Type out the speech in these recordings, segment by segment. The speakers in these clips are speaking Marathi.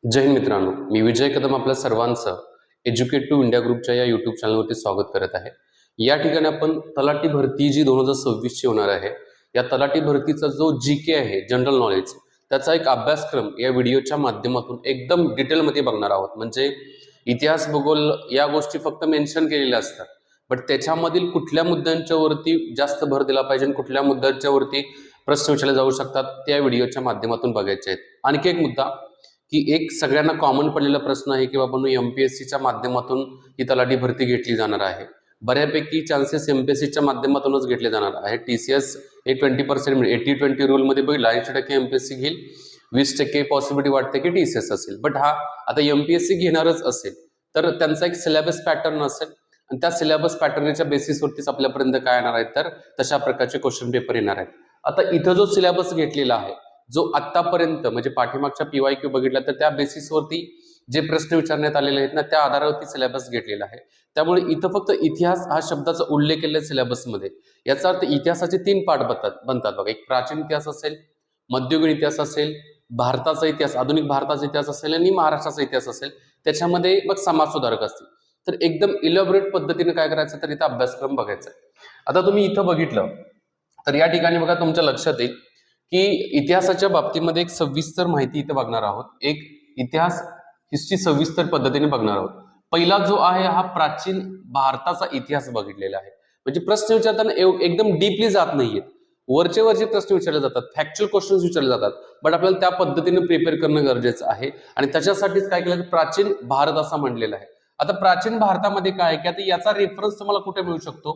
जय हिंद मित्रांनो, मी विजय कदम आपल्या सर्वांचं एज्युकेट टू इंडिया ग्रुपच्या या यूट्यूब चॅनलवरती स्वागत करत आहे। या ठिकाणी आपण तलाठी भरती जी 2026 ची होणार आहे, या तलाठी भरतीचा जो जीके आहे, जनरल नॉलेज, त्याचा एक अभ्यासक्रम या व्हिडिओच्या माध्यमातून एकदम डिटेलमध्ये बघणार आहोत। म्हणजे इतिहास, भूगोल या गोष्टी फक्त मेन्शन केलेल्या असतात, बट त्याच्यामधील कुठल्या मुद्द्यांच्या वरती जास्त भर दिला पाहिजे, कुठल्या मुद्द्यांच्या वरती प्रश्न विचारले जाऊ शकतात, त्या व्हिडिओच्या माध्यमातून बघायचे आहेत। आणखी एक मुद्दा की एक सगळ्यांना कॉमन पडलेला प्रश्न आहे की बाबा एमपीएससीच्या माध्यमातून ही तलाठी भरती घेतली जाणार आहे। बऱ्यापैकी चान्सेस एमपीएससीच्या माध्यमातूनच घेतले जाणार आहे। टीसीएस एक 20% 80-20 रूलमध्ये बघितला 80% एमपीएससी घेईल, 20% पॉसिबिलिटी वाटते की टीसीएस असेल। बट हा आता एमपीएससी घेणारच असेल तर त्यांचा एक सिलेबस पॅटर्न असेल आणि त्या सिलेबस पॅटर्नच्या बेसिसवरतीच आपल्यापर्यंत काय येणार आहे, तर तशा प्रकारचे क्वेश्चन पेपर येणार आहेत। आता इथं जो सिलेबस घेतलेला आहे, जो आतापर्यंत म्हणजे पाठीमागच्या पीवायक्यू बघितला तर त्या बेसिसवरती जे प्रश्न विचारण्यात आलेले आहेत ना, त्या आधारावरती सिलेबस घेतलेला आहे। त्यामुळे इथं फक्त इतिहास हा शब्दाचा उल्लेख केलेला सिलेबसमध्ये, याचा अर्थ इतिहासाचे 3 पार्ट बनतात बघा। एक प्राचीन इतिहास असेल, मध्ययुगीन इतिहास असेल, भारताचा इतिहास, आधुनिक भारताचा इतिहास असेल आणि महाराष्ट्राचा इतिहास असेल, त्याच्यामध्ये मग समाज सुधारक असतील। तर एकदम इलॅबोरेट पद्धतीने काय करायचं, तर इथं अभ्यासक्रम बघायचा। आता तुम्ही इथं बघितलं तर या ठिकाणी बघा तुमच्या लक्षात येईल की इतिहासाच्या बाबतीमध्ये एक सविस्तर माहिती इथे बघणार आहोत। एक इतिहास हिस्ट्री सविस्तर पद्धतीने बघणार आहोत। पहिला जो आहे हा प्राचीन भारताचा इतिहास बघितलेला आहे। म्हणजे प्रश्न विचारताना एकदम डीपली जात नाहीये, वरचे प्रश्न विचारले जातात, फॅक्च्युअल क्वेश्चन्स विचारले जातात, बट आपल्याला त्या पद्धतीने प्रिपेअर करणं गरजेचं आहे आणि त्याच्यासाठीच काय केलं, प्राचीन भारत असं म्हणलेलं आहे। आता प्राचीन भारतामध्ये काय आहे की आता याचा रेफरन्स तुम्हाला कुठे मिळू शकतो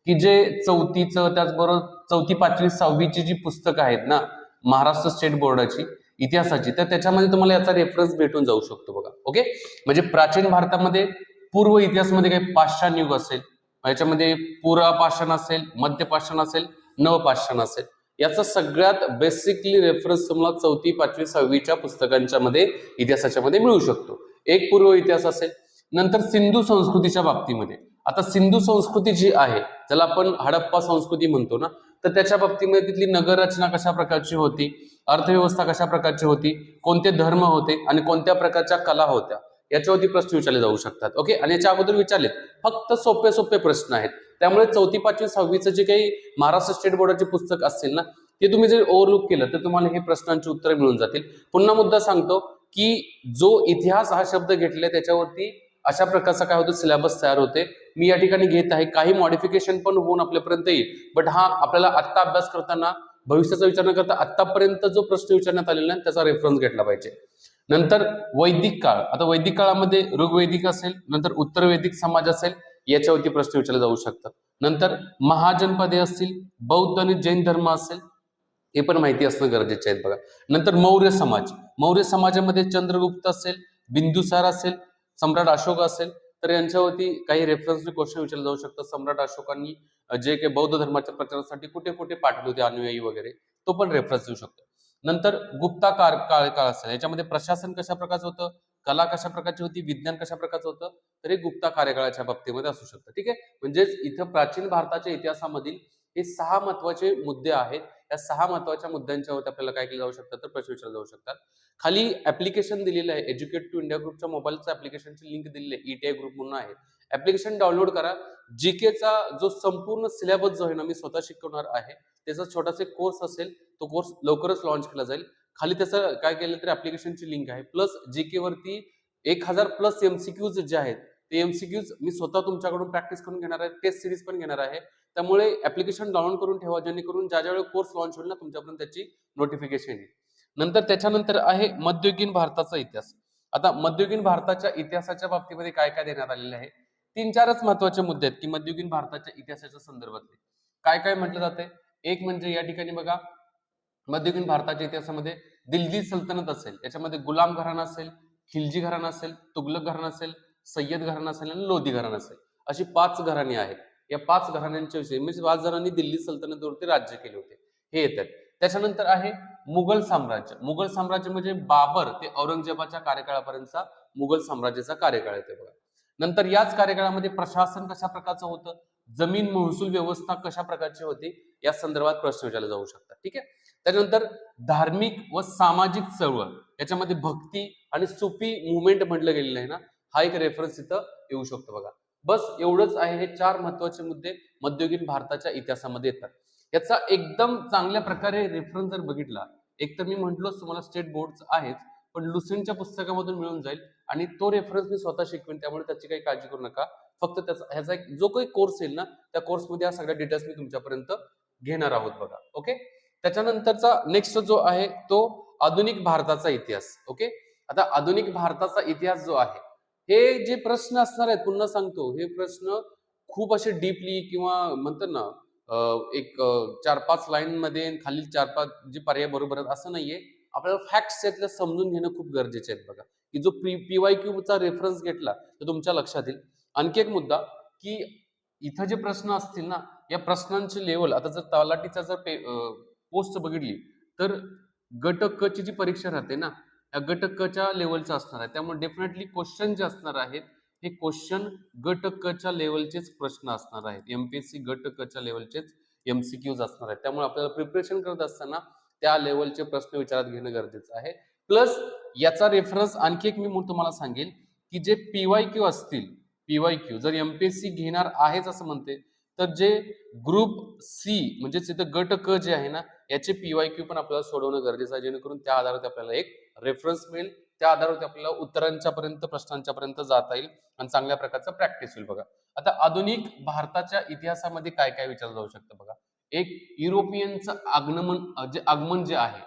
की जे 4थीचं, त्याचबरोबर 4थी, 5वी, 6वीची जी पुस्तकं आहेत ना महाराष्ट्र स्टेट बोर्डाची इतिहासाची, तर त्याच्यामध्ये तुम्हाला याचा रेफरन्स भेटून जाऊ शकतो बघा। ओके, म्हणजे प्राचीन भारतामध्ये पूर्व इतिहासमध्ये काही पाषाण युग असेल, याच्यामध्ये पूर्वपाषाण असेल, मध्यपाषाण असेल, नवपाषाण असेल, याचा सगळ्यात बेसिकली रेफरन्स तुम्हाला 4थी, 5वी, 6वीच्या पुस्तकांच्या मध्ये इतिहासाच्या मध्ये मिळू शकतो। एक पूर्व इतिहास असेल। नंतर सिंधू संस्कृतीच्या बाबतीमध्ये, आता सिंधू संस्कृती जी आहे ज्याला आपण हडप्पा संस्कृती म्हणतो ना, तर त्याच्या बाबतीमध्ये तिथली नगर रचना कशा प्रकारची होती, अर्थव्यवस्था कशा प्रकारची होती, कोणते धर्म होते आणि कोणत्या प्रकारच्या कला होत्या, याच्यावरती प्रश्न विचारले जाऊ शकतात। ओके, आणि याच्या अगोदर विचारलेत, फक्त सोपे प्रश्न आहेत। त्यामुळे 4थी, 5वी, 6वीचं जे काही महाराष्ट्र स्टेट बोर्डाचे पुस्तक असतील ना, ते तुम्ही जर ओव्हरलुक केलं तर तुम्हाला हे प्रश्नांची उत्तरे मिळून जातील। पुन्हा मुद्दा सांगतो की जो इतिहास हा शब्द घेतलाय त्याच्यावरती अशा प्रकारचा काय होतं, सिलेबस तयार होते। मी या ठिकाणी घेत आहे, काही मॉडिफिकेशन पण होऊन आपल्यापर्यंत येईल, बट हा आपल्याला आत्ता अभ्यास करताना भविष्याचा विचार न करता आतापर्यंत जो प्रश्न विचारण्यात आलेला आहे त्याचा रेफरन्स घेतला पाहिजे। नंतर वैदिक काळ, आता वैदिक काळामध्ये ऋग्वैदिक असेल, नंतर उत्तर वैदिक समाज असेल, याच्यावरती प्रश्न विचारले जाऊ शकतात। नंतर महाजनपदे असतील, बौद्ध आणि जैन धर्म असेल, हे पण माहिती असणं गरजेचे आहेत बघा। नंतर मौर्य समाज, मौर्य समाजामध्ये चंद्रगुप्त असेल, बिंदुसार असेल, सम्राट अशोक असेल, तर यांच्यावरती काही रेफरन्स क्वेश्चन विचारले जाऊ शकतात। सम्राट अशोकांनी जे काही बौद्ध धर्माच्या प्रचारासाठी कुठे कुठे पाठवले होते अनुयायी वगैरे, तो पण रेफरन्स देऊ शकतो। नंतर गुप्ता काळ असेल, याच्यामध्ये प्रशासन कशा प्रकारचं होतं, कला कशा प्रकारची होती, विज्ञान कशा प्रकारचं होतं, तर हे गुप्ता कार्यकाळाच्या बाबतीमध्ये असू शकतं। ठीक आहे, म्हणजेच इथं प्राचीन भारताच्या इतिहासामधील हे 6 महत्वाचे मुद्दे आहेत। या 6 महत्वाच्या मुद्द्यांच्यावरती आपल्याला काय केलं जाऊ शकतं, तर प्रश्न विचारले जाऊ शकतात। खाली ऍप्लिकेशन दिलेलं आहे, एज्युकेट टू इंडिया ग्रुपच्या मोबाईलचं ऍप्लिकेशनची लिंक दिलेली आहे, ईटीआय ग्रुप म्हणून आहे। ऍप्लिकेशन डाउनलोड करा। जीकेचा जो संपूर्ण सिलेबस जो आहे ना, मी स्वतः शिकवणार आहे, त्याचा छोटासा कोर्स असेल, तो कोर्स लवकरच लॉन्च केला जाईल। खाली त्याचं काय केलं तर ऍप्लिकेशनची लिंक आहे, प्लस जीके वरती 1000+ एमसीक्यूज जे आहेत ते एमसीक्यूज मी स्वतः तुमच्याकडून प्रॅक्टिस करून घेणार आहे, टेस्ट सिरीज पण घेणार आहे। त्यामुळे ऍप्लिकेशन डाउनलोड करून ठेवा, जेणेकरून ज्या ज्यावेळी कोर्स लॉन्च होईल ना, तुमच्यापर्यंत त्याची नोटिफिकेशन येईल। नंतर त्याच्यानंतर आहे मध्ययुगीन भारताचा इतिहास। आता मध्ययुगीन भारताच्या इतिहासाच्या बाबतीमध्ये काय काय देण्यात आलेले आहे, 3-4च महत्वाचे मुद्दे आहेत की मध्ययुगीन भारताच्या इतिहासाच्या संदर्भातले काय काय म्हटलं जाते। एक म्हणजे या ठिकाणी बघा, मध्ययुगीन भारताच्या इतिहासामध्ये दिल्ली सल्तनत असेल, याच्यामध्ये गुलाम घराणा असेल, खिलजी घराणा असेल, तुगलक घराणा असेल, सय्यद घराणा असेल आणि लोधी घराणा असेल, अशी 5 घराणी आहेत। या 5 घराण्यांच्या विषयी म्हणजे 5 जणांनी दिल्ली सल्तनतीवरती राज्य केले होते, हे येतात। त्याच्यानंतर आहे मुघल साम्राज्य। मुघल साम्राज्य म्हणजे बाबर ते औरंगजेबाच्या कार्यकाळापर्यंतचा मुघल साम्राज्याचा कार्यकाळ येते बघा। नंतर याच कार्यकाळामध्ये प्रशासन कशा प्रकारचं होतं, जमीन महसूल व्यवस्था कशा प्रकारची होती, या संदर्भात प्रश्न विचारले जाऊ शकतात। ठीक आहे, त्याच्यानंतर धार्मिक व सामाजिक चळवळ, याच्यामध्ये भक्ती आणि सुफी मुवमेंट म्हटलं गेलेलं आहे ना, हा एक रेफरन्स इथं येऊ शकतो बघा. बस एवढंच आहे. हे 4 महत्वाचे मुद्दे मध्ययुगीन भारताच्या इतिहासामध्ये येतात. याचा एकदम चांगल्या प्रकारे रेफरन्स जर बघितला, एक तर मी म्हटलोच तुम्हाला स्टेट बोर्डच आहेच, पण लुसेंटच्या पुस्तकामधून मिळून जाईल आणि तो रेफरन्स मी स्वतः शिकवेन, त्यामुळे त्याची काही काळजी करू नका. फक्त त्याचा ह्याचा एक जो काही कोर्स येईल ना, त्या कोर्समध्ये या सगळ्या डिटेल्स मी तुमच्यापर्यंत घेणार आहोत बघा. ओके. त्याच्यानंतरचा नेक्स्ट जो आहे तो आधुनिक भारताचा इतिहास. ओके. आता आधुनिक भारताचा इतिहास जो आहे, हे जे प्रश्न असणार आहेत, पुन्हा सांगतो, हे प्रश्न खूप असे डीपली किंवा म्हणतात ना एक 4-5 लाईन मध्ये खाली 4-5 जे पर्याय बरोबर आहेत असं नाहीये. आपल्याला फॅक्ट्स त्यातल्या समजून घेणं खूप गरजेचे आहेत बघा, की जो PYQ चा रेफरन्स घेतला तर तुमच्या लक्षात येईल. आणखी एक मुद्दा, की इथं जे प्रश्न असतील ना, या प्रश्नांची लेवल, आता जर तलाठीचा जर पोस्ट बघितली तर गट क ची जी परीक्षा राहते ना, या गट क च्या लेवलचं असणार आहे. त्यामुळे डेफिनेटली क्वेश्चन जे असणार आहेत, हे क्वेश्चन गट क च्या लेवलचेच प्रश्न असणार आहेत. MPSC गट क च्या लेवलचेच MCQs असणार आहेत. त्यामुळे आपल्याला प्रिपरेशन करत असताना त्या लेवलचे प्रश्न विचारात घेणं गरजेचं आहे. प्लस याचा रेफरन्स आणखी एक मी तुम्हाला सांगेल, की जे PYQ असतील, PYQ जर MPSC घेणार आहेच असं म्हणते, तर जे ग्रुप सी म्हणजे इथं गट क जे आहे ना, याचे PYQ पण आपल्याला सोडवणं गरजेचं आहे, जेणेकरून त्या आधारावर आपल्याला एक रेफरन्स मिळेल. त्या आधारावर आपल्याला उत्तरांच्या पर्यंत, प्रश्नांच्या पर्यंत जाता येईल आणि चांगल्या प्रकारचं प्रॅक्टिस होईल बघा. आता आधुनिक भारताच्या इतिहासामध्ये काय काय विचारलं जाऊ शकतं बघा. एक, युरोपियनचं आगमन जे आहे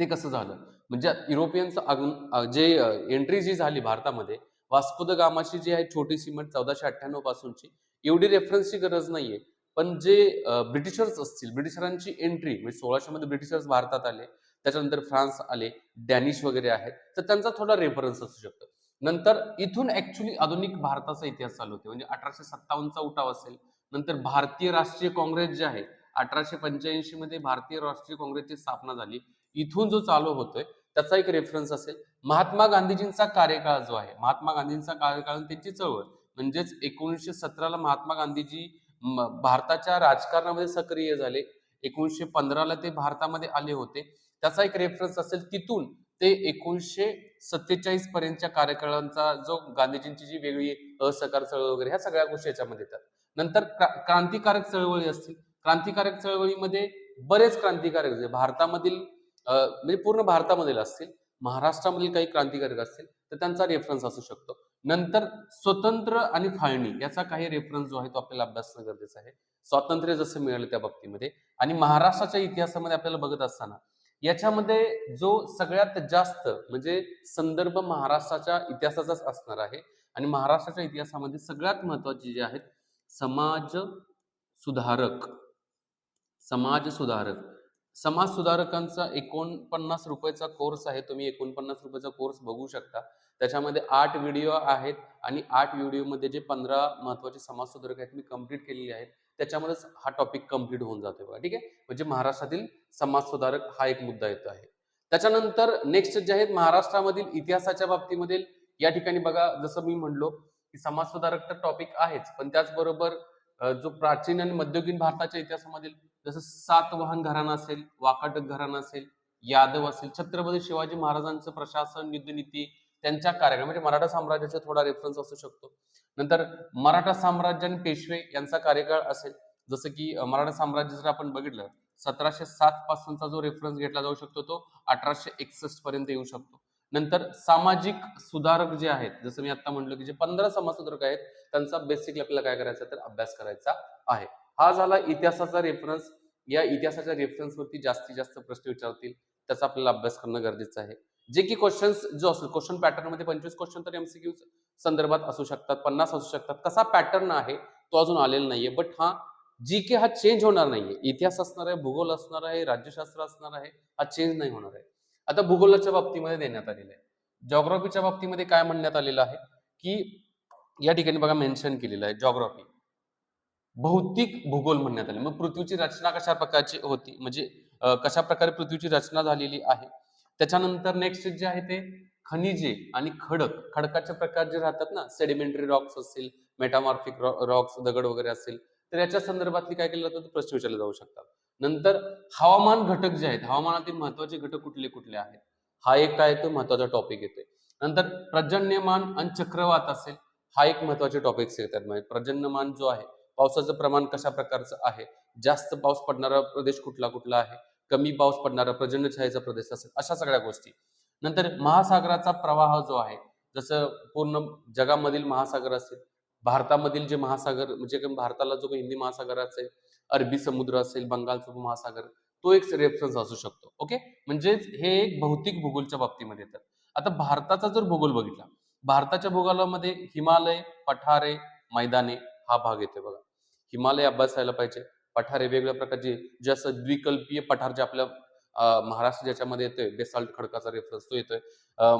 ते कसं झालं, म्हणजे युरोपियनचं जे एंट्री जी झाली भारतामध्ये, वास्को द गामाची जी आहे छोटी सीमेंट 1498 पासूनची, एवढी रेफरन्सची गरज नाहीये. पण जे ब्रिटिशर्स असतील, ब्रिटिशरांची एंट्री म्हणजे 1600 मध्ये ब्रिटिशर्स भारतात आले, त्याच्यानंतर फ्रान्स आले, डॅनिश वगैरे आहेत, तर त्यांचा थोडा रेफरन्स असू शकतो. नंतर इथून ऍक्च्युली आधुनिक भारताचा इतिहास चालू होते, म्हणजे 1857चा उठाव असेल, नंतर भारतीय राष्ट्रीय काँग्रेस जे आहे 1885 मध्ये भारतीय राष्ट्रीय काँग्रेसची स्थापना झाली, इथून जो चालू होतोय त्याचा एक रेफरन्स असेल. महात्मा गांधीजींचा कार्यकाळ जो आहे, महात्मा गांधींचा कार्यकाळ त्यांची चळवळ, म्हणजेच 1917 ला महात्मा गांधीजी भारताच्या राजकारणामध्ये सक्रिय झाले, 1915 ते भारतामध्ये आले होते, त्याचा एक रेफरन्स असेल. तिथून ते 1947 पर्यंतच्या कार्यकाळांचा जो गांधीजींची जी वेगळी असहकार चळवळ वगैरे, ह्या सगळ्या गोष्टी याच्यामध्ये येतात. नंतर क्रांतिकारक चळवळी असतील, क्रांतिकारक चळवळीमध्ये बरेच क्रांतिकारक भारतामधील म्हणजे पूर्ण भारतामधील असतील, महाराष्ट्रामधील काही क्रांतिकारक असतील, तर त्यांचा रेफरन्स असू शकतो. नंतर स्वतंत्र आणि फाळणी याचा काही रेफरन्स जो आहे तो आपल्याला अभ्यासणं गरजेचं आहे. स्वातंत्र्य जसं मिळालं त्या बाबतीमध्ये, आणि महाराष्ट्राच्या इतिहासामध्ये आपल्याला बघत असताना याच्यामध्ये जो सगळ्यात जास्त म्हणजे संदर्भ महाराष्ट्राच्या इतिहासाचाच असणार आहे. आणि महाराष्ट्राच्या इतिहासामध्ये सगळ्यात महत्वाचे जे आहेत, समाज सुधारक, समाज सुधारक, समाज सुधारकांचा 49 रुपयाचा कोर्स आहे. तुम्ही 49 रुपयाचा कोर्स बघू शकता. त्याच्यामध्ये 8 व्हिडिओ आहेत आणि 8 व्हिडिओमध्ये जे 15 महत्वाचे समाज सुधारक आहेत मी कंप्लीट केलेले आहेत. त्याच्यामध्येच हा टॉपिक कंप्लीट होऊन जातोय बघा. ठीक आहे, म्हणजे महाराष्ट्रातील समाज सुधारक हा एक मुद्दा येतो आहे. त्याच्यानंतर नेक्स्ट जे आहेत महाराष्ट्रामधील इतिहासाच्या बाबतीमध्ये, या ठिकाणी बघा, जसं मी म्हणलो की समाज सुधारक तर टॉपिक आहेच, पण त्याचबरोबर जो प्राचीन आणि मध्ययुगीन भारताच्या इतिहासामधील जसं सातवाहन घराणं असेल, वाकाटक घराणं असेल, यादव असेल, छत्रपती शिवाजी महाराजांचं प्रशासन, युद्धनीती, त्यांच्या कार्यकाळ म्हणजे मराठा साम्राज्याचा थोडा रेफरन्स असू शकतो. नंतर मराठा साम्राज्य आणि पेशवे यांचा कार्यकाळ असेल, जसं की मराठा साम्राज्य जर आपण बघितलं 1707 पासूनचा जो रेफरन्स घेतला जाऊ शकतो तो 1861 पर्यंत येऊ शकतो. नंतर सामाजिक सुधारक जे आहेत, जसं मी आता म्हणलो की जे 15 समाज सुधारक आहेत, त्यांचा बेसिकली आपल्याला काय करायचा तर अभ्यास करायचा आहे. हा झाला इतिहासाचा रेफरन्स. या इतिहासाच्या रेफरन्सवरती जास्तीत जास्त प्रश्न विचारतील, त्याचा आपल्याला अभ्यास करणं गरजेचं आहे. जे की क्वेश्चन्स जो असेल, क्वेश्चन पॅटर्न मध्ये 25 क्वेश्चन तर MCQ संदर्भात असू शकतात, 50 असू शकतात. कसा पॅटर्न आहे तो अजून आलेला नाहीये, बट हा GK हा चेंज होणार नाहीये. इतिहास असणार आहे, भूगोल असणार आहे, राज्यशास्त्र असणार आहे, हा चेंज नाही होणार आहे. आता भूगोलाच्या बाबतीमध्ये देण्यात आलेलं आहे. जॉग्राफीच्या बाबतीमध्ये काय म्हणण्यात आलेलं आहे की या ठिकाणी बघा मेन्शन केलेलं आहे, जॉग्राफी भौतिक भूगोल म्हणण्यात आले. मग पृथ्वीची रचना कशा प्रकारची होती, म्हणजे कशा प्रकारे पृथ्वीची रचना झालेली आहे. त्याच्यानंतर नेक्स्ट जे आहे ते खनिजे आणि खडकाचे प्रकार जे राहतात ना, सेडिमेंटरी रॉक्स असतील, मेटामॉर्फिक रॉक्स, दगड वगैरे असेल, तर याच्या संदर्भातली काय केलं जातं प्रश्न विचारले जाऊ शकतात. नंतर हवामान घटक जे आहेत, हवामानातील महत्वाचे घटक कुठले कुठले आहेत, हा एक काय तो महत्वाचा टॉपिक येतोय. नंतर पर्जन्यमान आणि चक्रवात असेल, हा एक महत्वाचे टॉपिक्स येतात. म्हणजे पर्जन्यमान जो आहे, पावसाचं प्रमाण कशा प्रकारचं आहे, जास्त पाऊस पडणारा प्रदेश कुठला कुठला आहे, कमी पाऊस पडणारा पर्जन्यछायेचा प्रदेश असेल, अशा सगळ्या गोष्टी. नंतर महासागराचा प्रवाह जो आहे, जसं पूर्ण जगामधील महासागर असेल, भारतामधील जे महासागर म्हणजे भारताला जो हिंदी महासागर असेल, अरबी समुद्र असेल, बंगालचा उपमहासागर, तो एक रेफरन्स असू शकतो. ओके, म्हणजेच हे एक भौतिक भूगोलच्या बाबतीमध्ये येतात. आता भारताचा जर भूगोल बघितला, भारताच्या भूगोलामध्ये हिमालय, पठारे, मैदाने हा भाग येतोय बघा. हिमालय अभ्यासायला पाहिजे, पठारे वेगवेगळ्या प्रकारचे जे असं द्विकल्पीय पठार जे आपल्या महाराष्ट्र ज्याच्यामध्ये येतोय, बेसाल्ट खडकाचा रेफरन्स तो येतोय.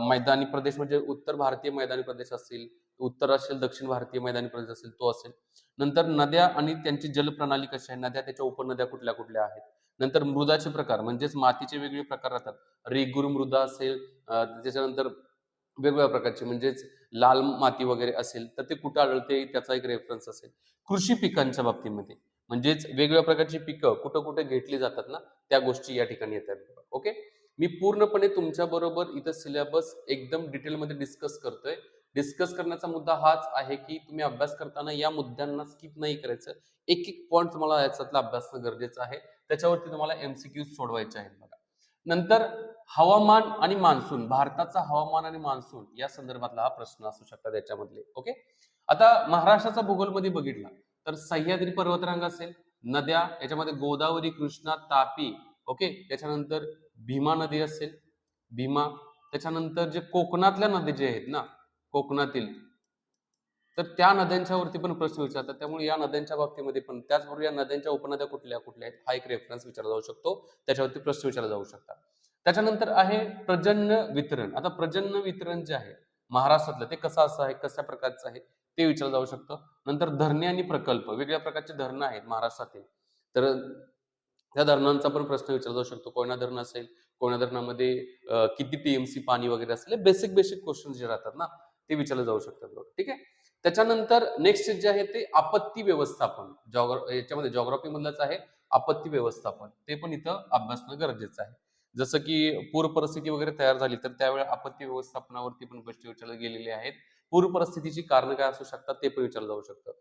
मैदानी प्रदेश म्हणजे उत्तर भारतीय मैदानी प्रदेश असतील, उत्तर असेल, दक्षिण भारतीय मैदानी प्रदेश असेल, तो असेल. नंतर नद्या आणि त्यांची जलप्रणाली कशी आहे, नद्या त्याच्या उपनद्या कुठल्या कुठल्या आहेत. नंतर मृदाचे प्रकार म्हणजेच मातीचे वेगवेगळे प्रकार राहतात. रेगूर मृदा असेल, त्याच्यानंतर वेगवेगळ्या प्रकारचे म्हणजेच लाल माती वगैरे असेल तर ते कुठं आढळते त्याचा एक रेफरन्स असेल. कृषी पिकांच्या बाबतीमध्ये म्हणजेच वेगवेगळ्या प्रकारची पिकं कुठं कुठं घेतली जातात ना, त्या गोष्टी या ठिकाणी येतात. ओके, मी पूर्णपणे तुमच्या बरोबर इथं सिलेबस एकदम डिटेलमध्ये डिस्कस करतोय. डिस्कस करण्याचा मुद्दा हाच आहे की तुम्ही अभ्यास करताना या मुद्द्यांना स्किप नाही करायचं. एक एक पॉईंट तुम्हाला याच्यातला अभ्यास गरजेचं आहे. त्याच्यावरती तुम्हाला एमसीक्यू सोडवायचे आहेत बघा. नंतर हवामान आणि मान्सून, भारताचा हवामान आणि मान्सून या संदर्भातला हा प्रश्न असू शकतात याच्यामधले. ओके, आता महाराष्ट्राचा भूगोलमध्ये बघितला तर सह्याद्री पर्वतरांग असेल, नद्या याच्यामध्ये गोदावरी, कृष्णा, तापी. ओके, त्याच्यानंतर भीमा नदी असेल, भीमा. त्याच्यानंतर जे कोकणातल्या नदी जे आहेत ना, कोकणातील, तर त्या नद्यांच्या वरती पण प्रश्न विचारतात. त्यामुळे या नद्यांच्या बाबतीमध्ये पण त्याचबरोबर या नद्यांच्या उपनद्या कुठल्या कुठल्या आहेत हा एक रेफरन्स विचारला जाऊ शकतो, त्याच्यावरती प्रश्न विचारला जाऊ शकतात. त्याच्यानंतर आहे प्रजन्य वितरण. आता प्रजन्य वितरण जे आहे महाराष्ट्रातलं ते कसं असं आहे, कशा प्रकारचं आहे ते विचारलं जाऊ शकतं. नंतर धरणे आणि प्रकल्प, वेगवेगळ्या प्रकारचे धरणं आहेत महाराष्ट्रातील, तर त्या धरणांचा पण प्रश्न विचारला जाऊ शकतो. कोयना धरण असेल, कोयना धरणामध्ये किती टीएमसी पाणी वगैरे असेल, बेसिक बेसिक क्वेश्चन जे राहतात ना ते विचारले जाऊ शकतात. ठीक आहे. त्याच्यानंतर नेक्स्ट जे आहे ते आपत्ती व्यवस्थापन, याच्यामध्ये जॉग्राफी मधलंच आहे आपत्ती व्यवस्थापन, ते पण इथं अभ्यासणं गरजेचं आहे. जसं की पूर परिस्थिती वगैरे तयार झाली तर त्यावेळी आपत्ती व्यवस्थापनावरती पण प्रश्न विचारले गेलेले आहेत. पूर परिस्थितीची कारण काय असू शकतात ते पण विचारलं जाऊ शकतं.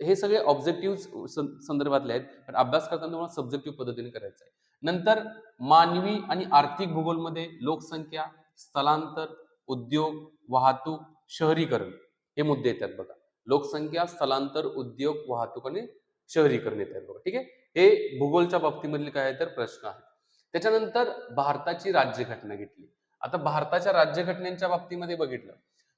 हे सगळे ऑब्जेक्टिव्ह संदर्भातले आहेत, पण अभ्यास करताना तुम्हाला सब्जेक्टिव्ह पद्धतीने करायचं आहे. नंतर मानवी आणि आर्थिक भूगोलमध्ये लोकसंख्या, स्थलांतर, उद्योग, वाहतूक, शहरीकरण हे मुद्दे येतात बघा. लोकसंख्या, स्थलांतर, उद्योग, वाहतूक आणि शहरीकरण येतात बघा. ठीक आहे, हे भूगोलच्या बाबतीमधले काय तर प्रश्न आहेत. त्याच्यानंतर भारताची राज्यघटना घेतली. आता भारताच्या राज्यघटनेच्या बाबतीमध्ये बघितलं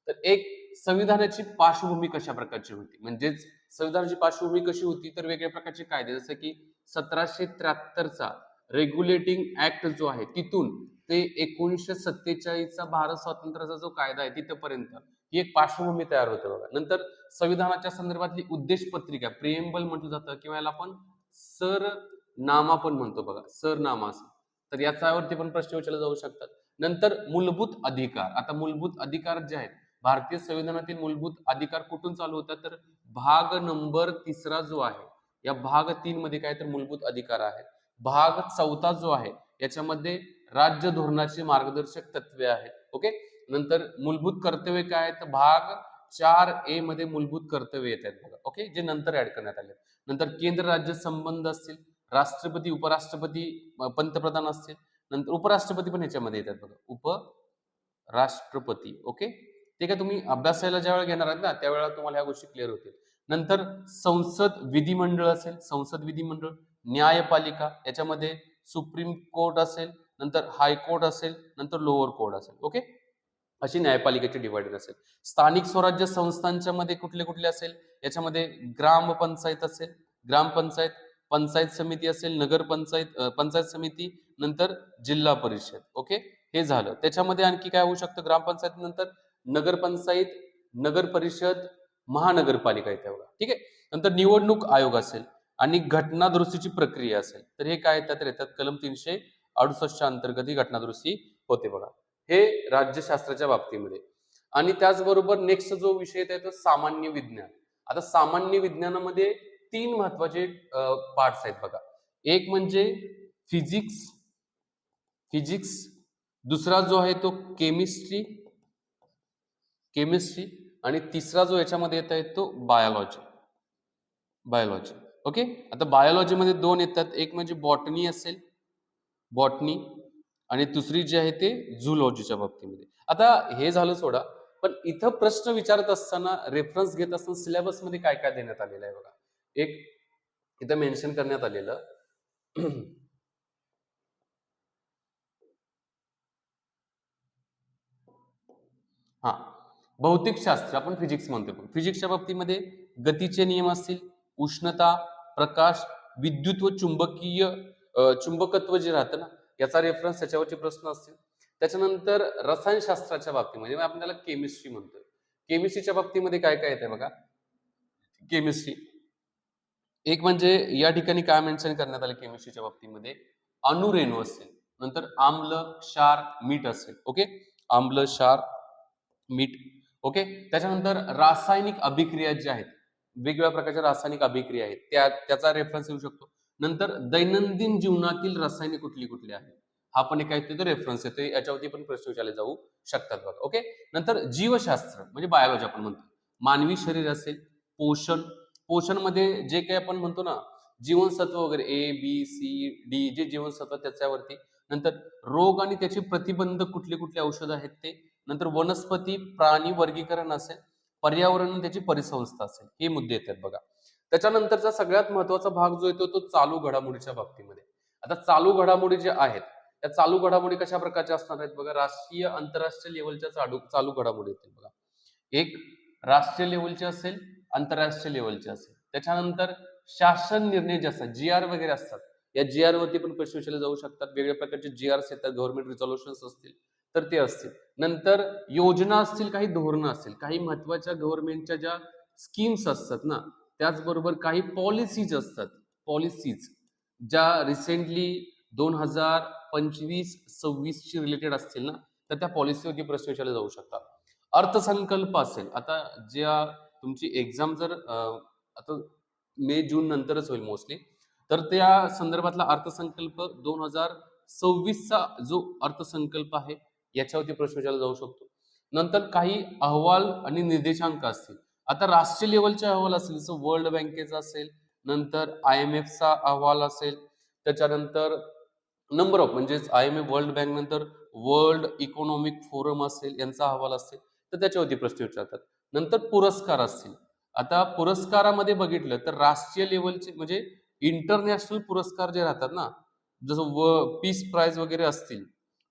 तर एक संविधानाची पार्श्वभूमी कशा प्रकारची होती, म्हणजेच संविधानाची पार्श्वभूमी कशी होती तर वेगवेगळ्या प्रकारचे कायदे, जसं की 1773चा रेग्युलेटिंग ऍक्ट जो आहे तिथून ते 1947चा भारत स्वातंत्र्याचा जो कायदा आहे तिथपर्यंत ही एक पार्श्वभूमी तयार होते बघा. नंतर संविधानाच्या संदर्भातली उद्देश पत्रिका, प्रिएम्बल म्हटलं जातं किंवा याला आपण सरनामा पण म्हणतो बघा, सरनामा असं, तर याच्यावरती पण प्रश्न विचारले जाऊ शकतात. नंतर मूलभूत अधिकार. आता मूलभूत अधिकार जे आहेत भारतीय संविधानातील मूलभूत अधिकार कुठून चालू होतात तर भाग नंबर 3 जो आहे, या भाग 3 मध्ये काय तर मूलभूत अधिकार आहेत. भाग 4 जो आहे याच्यामध्ये राज्य धोरणाचे मार्गदर्शक तत्वे आहेत. ओके, नंतर मूलभूत कर्तव्य काय तर भाग 4A मध्ये मूलभूत कर्तव्य येतात बघा. ओके, जे नंतर ऍड करण्यात आले. नंतर केंद्र राज्य संबंध असतील, राष्ट्रपती, उपराष्ट्रपती, पंतप्रधान असतील, नंतर उपराष्ट्रपती पण ह्याच्यामध्ये येतात बघा, उपराष्ट्रपती. ओके, ते काय तुम्ही अभ्यासाला ज्या वेळेला घेणार आहात ना त्यावेळेला तुम्हाला ह्या गोष्टी क्लिअर होतील. नंतर संसद विधिमंडळ असेल, संसद विधिमंडळ, न्यायपालिका, याच्यामध्ये सुप्रीम कोर्ट असेल, नंतर हायकोर्ट असेल, नंतर लोअर कोर्ट असेल. ओके, अशी न्यायपालिकेची डिवायडेड असेल. स्थानिक स्वराज्य संस्थांच्या मध्ये कुठले कुठले असेल, याच्यामध्ये ग्रामपंचायत असेल, ग्रामपंचायत, पंचायत समिती असेल, नगरपंचायत, पंचायत समिती, नंतर जिल्हा परिषद. ओके, हे झालं. त्याच्यामध्ये आणखी काय होऊ शकतं, ग्रामपंचायत नंतर नगरपंचायत, नगर परिषद, महानगरपालिका येते बघा. ठीक आहे, नंतर निवडणूक आयोग असेल आणि घटनादुरुस्तीची प्रक्रिया असेल, तर हे काय येतात कलम 368 अंतर्गत ही घटनादुरुस्ती होते बघा. हे राज्यशास्त्राच्या बाबतीमध्ये. आणि त्याचबरोबर नेक्स्ट जो विषय आहे तो सामान्य विज्ञान. आता सामान्य विज्ञानामध्ये 3 महत्वाचे पार्ट्स आहेत बघा. एक म्हणजे फिजिक्स, फिजिक्स, दुसरा जो आहे तो केमिस्ट्री, केमिस्ट्री, आणि तिसरा जो याच्यामध्ये येत आहे तो बायोलॉजी, बायोलॉजी. ओके. आता बायोलॉजीमध्ये दोन येतात, एक म्हणजे बॉटनी असेल, बॉटनी, आणि दुसरी जी आहे ते झूलॉजीच्या बाबतीमध्ये. आता हे झालं सोडा, पण इथं प्रश्न विचारत असताना, रेफरन्स घेत असताना सिलेबसमध्ये काय काय देण्यात आलेलं आहे बघा. एक इथं मेन्शन करण्यात आलेलं हा, भौतिकशास्त्र आपण फिजिक्स म्हणतो. फिजिक्सच्या बाबतीमध्ये गतीचे नियम असतील, उष्णता, प्रकाश, विद्युत व चुंबकीय चुंबकत्व जे राहतं ना, याचा रेफरन्स त्याच्यावरचे प्रश्न असतील. त्याच्यानंतर रसायनशास्त्राच्या बाबतीमध्ये आपण त्याला केमिस्ट्री म्हणतोय. केमिस्ट्रीच्या बाबतीमध्ये काय काय येते बघा. केमिस्ट्री एक म्हणजे या ठिकाणी काय मेन्शन करण्यात आलं केमिस्ट्रीच्या बाबतीमध्ये, अणुरेणू असेल, नंतर आम्ल, क्षार, मीठ असेल. ओके, आम्ल, क्षार, मीठ. ओके. त्याच्यानंतर रासायनिक अभिक्रिया ज्या आहेत, वेगवेगळ्या प्रकारच्या रासायनिक अभिक्रिया आहेत, त्याचा रेफरन्स येऊ शकतो. नंतर दैनंदिन जीवनातील रसायने कुठली कुठली आहेत, हा पण एक आहे रेफरन्स येतो. याच्यावरती पण प्रश्न विचारले जाऊ शकतात बघा. ओके. नंतर जीवशास्त्र म्हणजे बायोलॉजी आपण म्हणतो, मानवी शरीर असेल, पोषण, पोषण मध्ये जे काही आपण म्हणतो ना, जीवनसत्व वगैरे ए बी सी डी, जे जीवनसत्व त्याच्यावरती. नंतर रोग आणि त्याचे प्रतिबंध कुठले कुठले औषध आहेत ते. नंतर वनस्पती प्राणी वर्गीकरण असेल, पर्यावरण आणि त्याची परिसंस्था असेल, हे मुद्दे येतात बघा. त्याच्यानंतरचा सगळ्यात महत्वाचा भाग जो येतो तो चालू घडामोडीच्या बाबतीमध्ये. आता चालू घडामोडी जे आहेत, त्या चालू घडामोडी कशा प्रकारच्या असणार आहेत बघा. राष्ट्रीय आंतरराष्ट्रीय लेवलच्या चालू घडामोडी येतील बघा. एक राष्ट्रीय लेवलचे असेल, आंतरराष्ट्रीय लेवलचे असेल. त्याच्यानंतर शासन निर्णय जे असतात, जी आर वगैरे असतात, या जी आर वरती पण प्रश्न विचारले जाऊ शकतात. वेगवेगळ्या प्रकारचे जी आर येतात, गव्हर्नमेंट रिझॉल्युशन्स असतील तर ते असतील. नंतर योजना असतील, काही धोरणं असतील, काही महत्वाच्या गव्हर्नमेंटच्या ज्या स्कीम्स असतात ना, त्याचबरोबर काही पॉलिसीज असतात, पॉलिसीज ज्या रिसेंटली 2025-26 ची रिलेटेड असतील ना, तर त्या पॉलिसीवरती प्रश्न विचारले जाऊ शकतात. अर्थसंकल्प असेल, आता ज्या तुमची एक्झाम जर आता मे जून नंतरच होईल मोस्टली, तर त्या संदर्भातला अर्थसंकल्प 2026चा जो अर्थसंकल्प आहे याच्यावरती प्रश्न विचारला जाऊ शकतो. नंतर काही अहवाल आणि निर्देशांक असतील. आता राष्ट्रीय लेवलचे अहवाल असतील, जसं वर्ल्ड बँकेचा असेल, नंतर IMF चा अहवाल असेल, त्याच्यानंतर नंबर ऑफ म्हणजेच IMF, वर्ल्ड बँक, नंतर वर्ल्ड इकॉनॉमिक फोरम असेल, यांचा अहवाल असेल, तर त्याच्यावरती प्रश्न विचारतात. नंतर पुरस्कार असतील. आता पुरस्कारामध्ये बघितलं तर राष्ट्रीय लेवलचे म्हणजे इंटरनॅशनल पुरस्कार जे राहतात ना, जसं पीस प्राइज वगैरे असतील,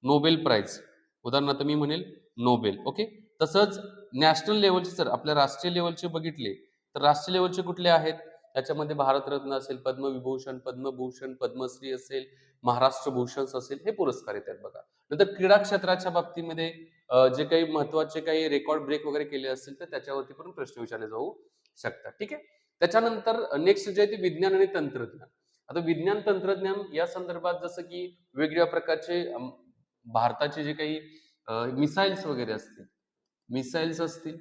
नोबेल प्राइज उदाहरणार्थ मी म्हणेल नोबेल. ओके. तसंच नॅशनल लेवलचे जर आपल्या राष्ट्रीय लेवलचे बघितले तर राष्ट्रीय लेवलचे कुठले आहेत, त्याच्यामध्ये भारतरत्न असेल, पद्मविभूषण, पद्मभूषण, पद्मश्री असेल, महाराष्ट्र भूषण असेल, हे पुरस्कार येतात बघा. नंतर क्रीडा क्षेत्राच्या बाबतीमध्ये जे काही महत्वाचे काही रेकॉर्ड ब्रेक वगैरे केले असतील तर त्याच्यावरती पण प्रश्न विचारले जाऊ शकतात. ठीक आहे. त्याच्यानंतर नेक्स्ट जे आहे ते विज्ञान आणि तंत्रज्ञान. आता विज्ञान तंत्रज्ञान या संदर्भात जसं की वेगवेगळ्या प्रकारचे भारताचे जे काही मिसाईल्स वगैरे असतील, मिसाईल्स असतील,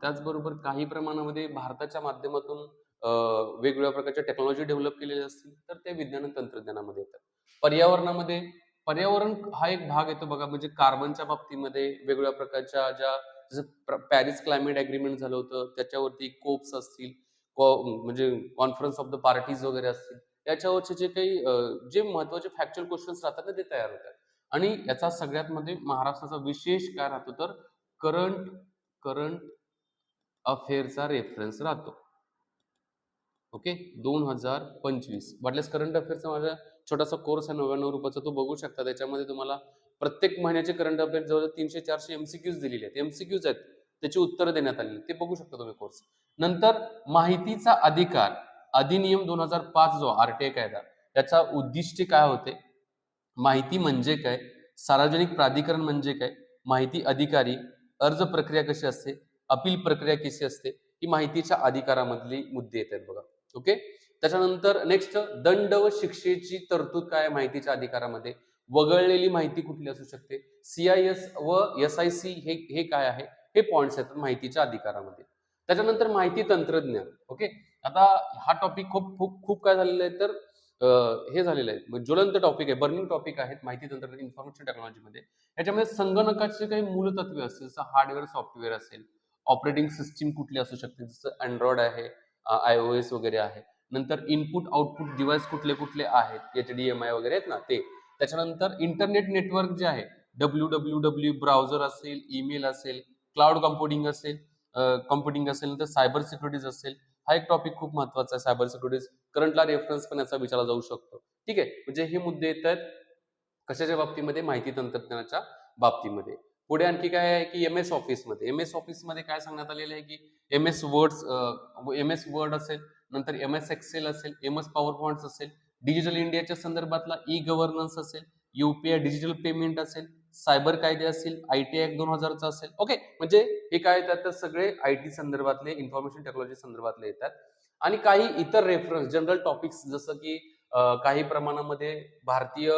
त्याचबरोबर काही प्रमाणामध्ये भारताच्या माध्यमातून वेगवेगळ्या प्रकारच्या टेक्नॉलॉजी डेव्हलप केलेल्या असतील तर ते विज्ञान आणि तंत्रज्ञानामध्ये येतात. पर्यावरणामध्ये, पर्यावरण हा एक भाग येतो बघा, म्हणजे कार्बनच्या बाबतीमध्ये वेगवेगळ्या प्रकारच्या ज्या, जसं पॅरिस क्लायमेट अग्रीमेंट झालं होतं त्याच्यावरती कोप्स असतील, म्हणजे कॉन्फरन्स ऑफ द पार्टीज वगैरे असतील, याच्यावरचे जे काही जे महत्वाचे फॅक्च्युअल क्वेश्चन्स राहतात ना, ते तयार होतात. आणि याचा सगळ्यात मध्ये महाराष्ट्राचा विशेष काय राहतो तर करंट अफेअरचा रेफरन्स राहतो. ओके. 2025 वाटल्यास करंट अफेअरचा माझा छोटासा कोर्स आहे 99 रुपयाचा, तो बघू शकता. त्याच्यामध्ये तुम्हाला प्रत्येक महिन्याचे करंट अफेअर जवळ 300-400 MCQs दिलेले आहेत, MCQs आहेत, त्याची उत्तरं देण्यात आलेली, ते बघू शकता तुम्ही कोर्स. नंतर माहितीचा अधिकार अधिनियम 2005 जो RTI कायदा, त्याचा उद्दिष्ट काय होते, माहिती म्हणजे काय, सार्वजनिक प्राधिकरण म्हणजे काय, माहिती अधिकारी, अर्ज प्रक्रिया कशी असते, अपील प्रक्रिया कशी असते, ही माहितीच्या अधिकारामधली मुद्दे येतात बघा. ओके. त्याच्यानंतर नेक्स्ट दंड व शिक्षेची तरतूद काय माहितीच्या अधिकारामध्ये, वगळलेली माहिती कुठली असू शकते, CIS व SIC हे काय आहे, हे पॉइंट्स येतात माहितीच्या अधिकारामध्ये. त्याच्यानंतर माहिती तंत्रज्ञान. ओके. आता हा टॉपिक खूप खूप खूप काय झालेला आहे तर हे झालेलं आहे, ज्वलंत टॉपिक आहे, बर्निंग टॉपिक आहेत माहिती तंत्रज्ञान इन्फॉर्मेशन टेक्नॉलॉजीमध्ये. याच्यामध्ये संगणकाचे काही मूलतत्वे असतील, जसं हार्डवेअर सॉफ्टवेअर असेल, ऑपरेटिंग सिस्टीम कुठली असू शकते, जसं अँड्रॉइड आहे, iOS वगैरे आहे. नंतर इनपुट आउटपुट डिव्हाइस कुठले कुठले आहेत, HDMI वगैरे आहेत ना ते. त्याच्यानंतर इंटरनेट नेटवर्क जे आहे, WWW ब्राउझर असेल, ईमेल असेल, क्लाउड कम्प्युटिंग असेल, नंतर सायबर सिक्युरिटीज असेल. हा एक टॉपिक खूप महत्वाचा आहे, सायबर सिक्युरिटीज. करंटला रेफरन्स पण याचा विचारला जाऊ शकतो. ठीक आहे, म्हणजे हे मुद्दे येतात कशाच्या बाबतीमध्ये, माहिती तंत्रज्ञानाच्या बाबतीमध्ये. पुढे आणखी काय आहे की MS ऑफिसमध्ये. MS ऑफिसमध्ये काय सांगण्यात आलेलं आहे की MS वर्ड असेल, नंतर MS एक्सेल असेल, MS पॉवर पॉइंट असेल, डिजिटल इंडियाच्या संदर्भातला गव्हर्नन्स असेल, UPI डिजिटल पेमेंट असेल, सायबर कायदे असतील, IT ऍक्ट 2000 चा असेल. ओके, म्हणजे हे काय येतात तर सगळे IT संदर्भातले, इन्फॉर्मेशन टेक्नॉलॉजी संदर्भातले येतात. आणि काही इतर रेफरन्स जनरल टॉपिक्स, जसं की काही प्रमाणामध्ये भारतीय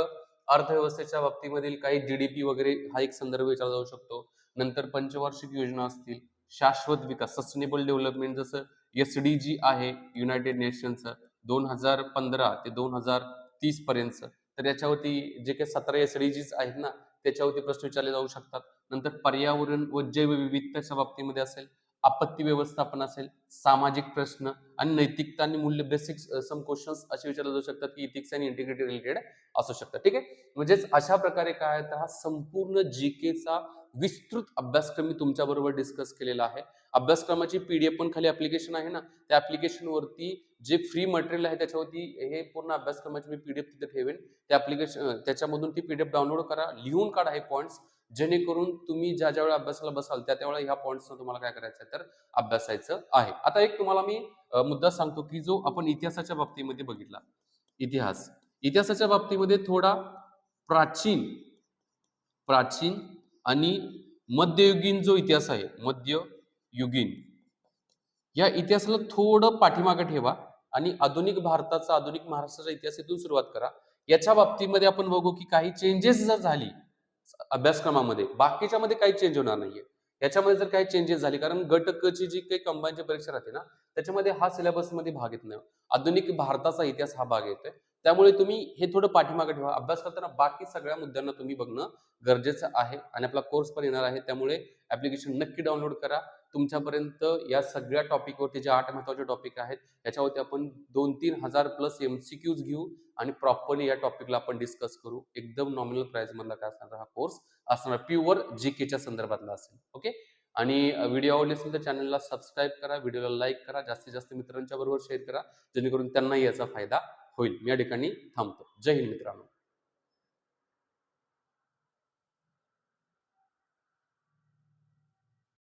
अर्थव्यवस्थेच्या बाबतीमधील काही GDP वगैरे हा एक संदर्भ विचारला जाऊ शकतो. नंतर पंचवार्षिक योजना असतील, शाश्वत विकास सस्टेनेबल डेव्हलपमेंट, जसं SDG आहे युनायटेड नेशनचं 2015 ते 2030 पर्यंतचं. तर याच्यावरती जे काही 17 SDGs आहेत ना, त्याच्यावरती प्रश्न विचारले जाऊ शकतात. नंतर पर्यावरण व जैवविविधतेच्या बाबतीमध्ये असेल, आपत्ती व्यवस्थापन असेल, सामाजिक प्रश्न आणि नैतिकता आणि मूल्य, बेसिक सम क्वेश्चन्स असे विचारले जाऊ शकतात की इथिक्स आणि इंटिग्रिटी रिलेटेड असू शकतात. ठीक आहे, म्हणजेच अशा प्रकारे काय आहे तर हा संपूर्ण जीकेचा विस्तृत अभ्यासक्रम मी तुमच्या बरोबर डिस्कस केलेला आहे. अभ्यासक्रमाची PDF पण खाली ऍप्लिकेशन आहे ना, त्या ऍप्लिकेशन वरती जे फ्री मटेरियल आहे त्याच्यावरती हे पूर्ण अभ्यासक्रमाची मी PDF तिथे ठेवेन. त्या ऍप्लिकेशन त्याच्यामधून ती PDF डाउनलोड करा, लिहून काढा हे पॉईंट्स, जेणेकरून तुम्ही ज्या ज्या वेळेला अभ्यासाला बसाल त्या त्यावेळेला ह्या पॉईंट्सना तुम्हाला काय करायचं आहे तर अभ्यासायचं आहे. आता एक तुम्हाला मी मुद्दा सांगतो की जो आपण इतिहासाच्या बाबतीमध्ये बघितला, इतिहासाच्या बाबतीमध्ये थोडा प्राचीन प्राचीन आणि मध्ययुगीन जो इतिहास आहे, मध्ययुगीन या इतिहासाला थोडं पाठीमागे ठेवा आणि आधुनिक भारताचा, आधुनिक महाराष्ट्राच्या इतिहासातून सुरुवात करा. याच्या बाबतीमध्ये आपण बघू की काही चेंजेस जर झाली अभ्यासक्रमामध्ये, बाकीच्यामध्ये काही चेंज होणार नाहीये. याच्यामध्ये जर काही चेंजेस झाले, कारण गट क ची जी काही कंबाईनची परीक्षा राहते ना, त्याच्यामध्ये हा सिलेबस मध्ये भाग येत नाही. आधुनिक भारताचा इतिहास हा भाग येतोय. त्यामुळे तुम्ही हे थोडं पाठीमागे ठेवा. अभ्यास करताना बाकी सगळ्या मुद्द्यांना तुम्ही बघणं गरजेचं आहे. आणि आपला कोर्स पण येणार आहे, त्यामुळे ऍप्लिकेशन नक्की डाउनलोड करा. तुमच्यापर्यंत या सगळ्या टॉपिकवरती जे 8 महत्त्वाचे टॉपिक आहेत त्याच्यावरती आपण 2-3 हजार प्लस MCQs घेऊ आणि प्रॉपरली या टॉपिकला आपण डिस्कस करू. एकदम नॉमिनल प्राइस मधला काय असणार हा कोर्स असणार, प्युअर GKच्या संदर्भातला असेल. ओके, आणि व्हिडिओ आवडले असेल तर चॅनलला सबस्क्राईब करा, व्हिडिओला लाईक करा, जास्तीत जास्त मित्रांच्या बरोबर शेअर करा, जेणेकरून त्यांनाही याचा फायदा होईल. मी या ठिकाणी थांबतो. जय हिंद मित्रांनो.